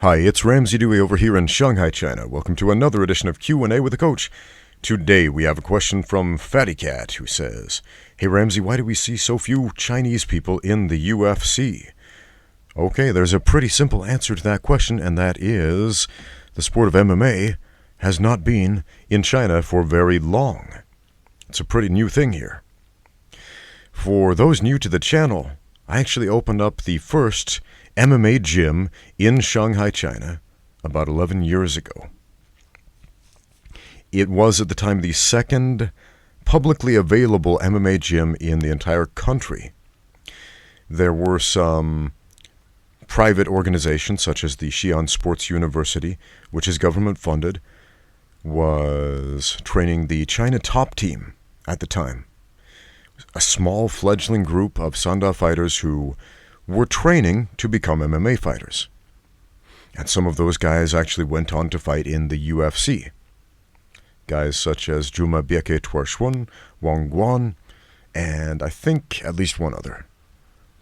Hi, it's Ramsey Dewey over here in Shanghai, China. Welcome to another edition of Q&A with the Coach. Today we have a question from Fatty Cat who says, "Hey Ramsey, why do we see so few Chinese people in the UFC?" Okay, there's a pretty simple answer to that question, and that is the sport of MMA has not been in China for very long. It's a pretty new thing here. For those new to the channel, I actually opened up the first MMA gym in Shanghai, China, about 11 years ago. It was at the time the second publicly available MMA gym in the entire country. There were some private organizations such as the Xi'an Sports University, which is government funded, was training the China top team at the time. A small fledgling group of Sanda fighters who were training to become MMA fighters. And some of those guys actually went on to fight in the UFC. Guys such as Juma Bieke Tuershun, Wang Guan, and I think at least one other.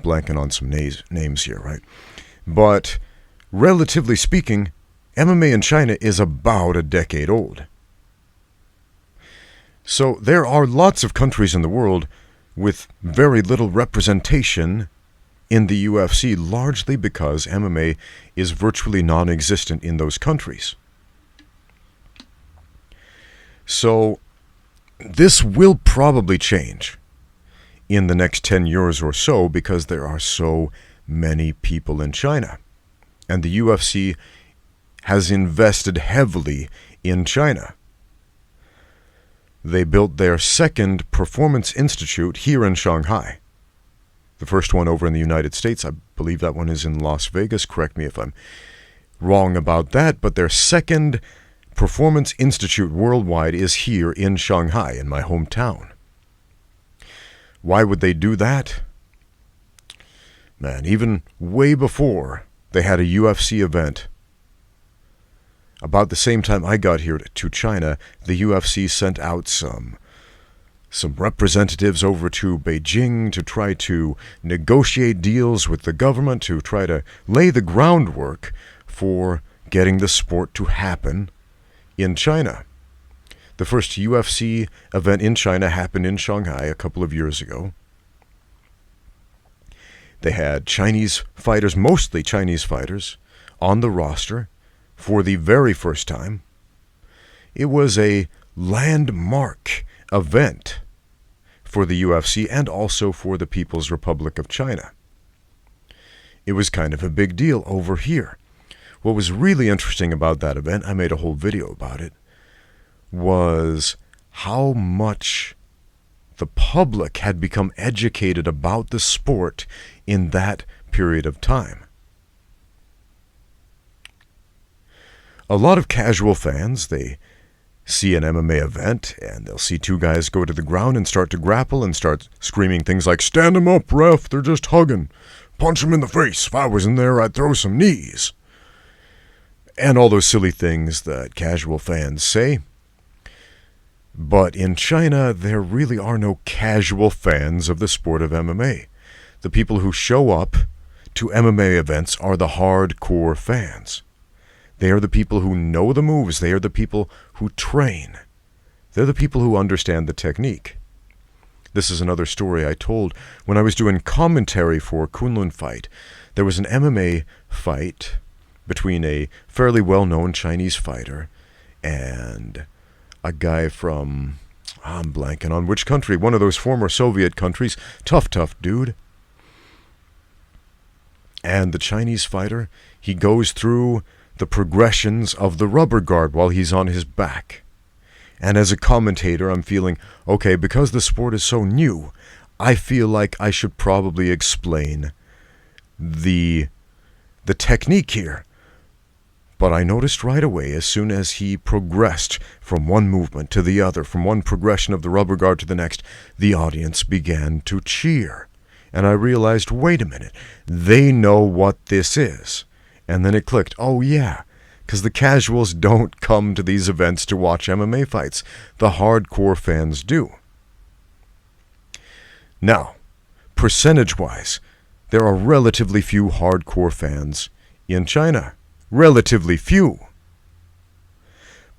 Blanking on some names here, right? But relatively speaking, MMA in China is about a decade old. So there are lots of countries in the world with very little representation in the UFC, largely because MMA is virtually non-existent in those countries. So this will probably change in the next 10 years or so because there are so many people in China. And the UFC has invested heavily in China. They built their second performance institute here in Shanghai. The first one over in the United States, I believe that one is in Las Vegas. Correct me if I'm wrong about that. But their second performance institute worldwide is here in Shanghai, in my hometown. Why would they do that? Man, even way before they had a UFC event, about the same time I got here to China, the UFC sent out some representatives over to Beijing to try to negotiate deals with the government, to try to lay the groundwork for getting the sport to happen in China. The first UFC event in China happened in Shanghai a couple of years ago. They had Chinese fighters, mostly Chinese fighters, on the roster for the very first time. It was a landmark event for the UFC and also for the People's Republic of China. It was kind of a big deal over here. What was really interesting about that event, I made a whole video about it, was how much the public had become educated about the sport in that period of time. A lot of casual fans, they see an MMA event and they'll see two guys go to the ground and start to grapple and start screaming things like, "Stand them up, ref, they're just hugging. Punch them in the face. If I was in there, I'd throw some knees." And all those silly things that casual fans say. But in China, there really are no casual fans of the sport of MMA. The people who show up to MMA events are the hardcore fans. They are the people who know the moves. They are the people who train. They're the people who understand the technique. This is another story I told when I was doing commentary for Kunlun Fight. There was an MMA fight between a fairly well-known Chinese fighter and a guy from, I'm blanking on which country, one of those former Soviet countries, tough dude. And the Chinese fighter, he goes through the progressions of the rubber guard while he's on his back. And as a commentator, I'm feeling, okay, because the sport is so new, I feel like I should probably explain the technique here. But I noticed right away, as soon as he progressed from one movement to the other, from one progression of the rubber guard to the next, the audience began to cheer. And I realized, wait a minute, they know what this is. And then it clicked, oh yeah, because the casuals don't come to these events to watch MMA fights. The hardcore fans do. Now, percentage-wise, there are relatively few hardcore fans in China relatively few.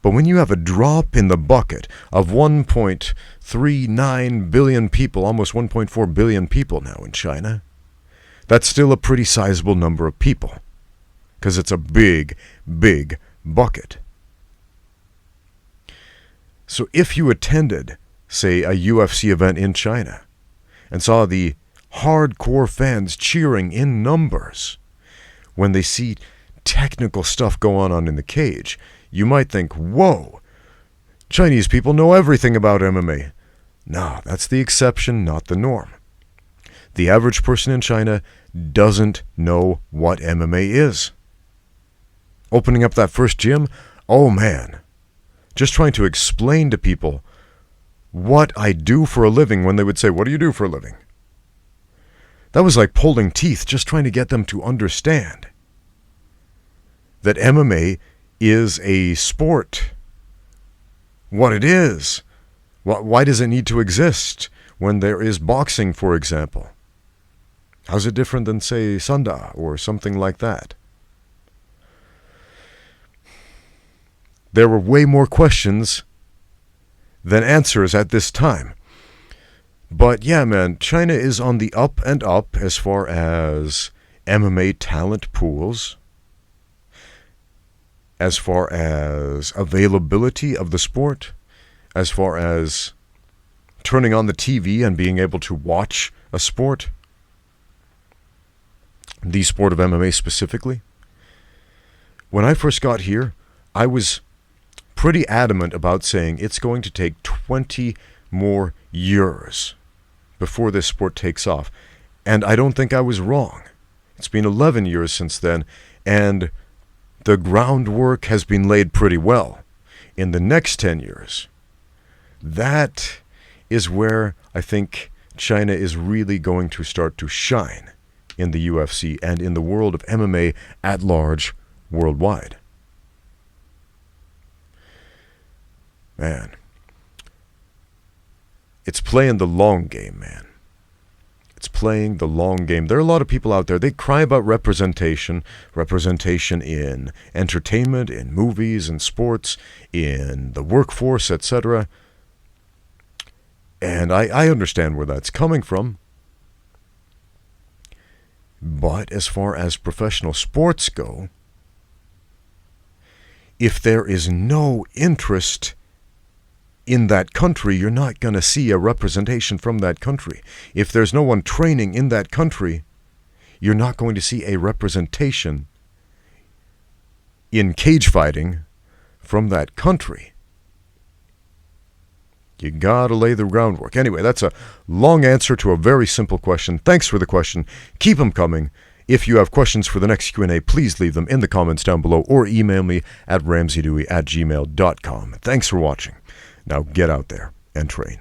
But when you have a drop in the bucket of 1.39 billion people, almost 1.4 billion people now in China, that's still a pretty sizable number of people, because it's a big, big bucket. So if you attended, say, a UFC event in China and saw the hardcore fans cheering in numbers when they see technical stuff go on in the cage, you might think, whoa, Chinese people know everything about MMA. No, that's the exception, not the norm. The average person in China doesn't know what MMA is. Opening up that first gym, oh man, just trying to explain to people what I do for a living when they would say, what do you do for a living? That was like pulling teeth, just trying to get them to understand that MMA is a sport. What it is. Why does it need to exist when there is boxing, for example? How's it different than, say, Sanda or something like that? There were way more questions than answers at this time. But yeah, man, China is on the up and up as far as MMA talent pools, as far as availability of the sport, as far as turning on the TV and being able to watch a sport, the sport of MMA specifically. When I first got here, I was pretty adamant about saying it's going to take 20 more years before this sport takes off. And I don't think I was wrong. It's been 11 years since then, and the groundwork has been laid pretty well. In the next 10 years, that is where I think China is really going to start to shine in the UFC and in the world of MMA at large worldwide. Man, it's playing the long game, man. It's playing the long game. There are a lot of people out there, they cry about representation in entertainment, in movies, in sports, in the workforce, etc. And I understand where that's coming from. But as far as professional sports go, if there is no interest in that country, you're not going to see a representation from that country. If there's no one training in that country, you're not going to see a representation in cage fighting from that country. You gotta lay the groundwork. Anyway, that's a long answer to a very simple question. Thanks for the question. Keep them coming. If you have questions for the next Q&A, please leave them in the comments down below or email me at ramseydewey@gmail.com. Thanks for watching. Now get out there and train.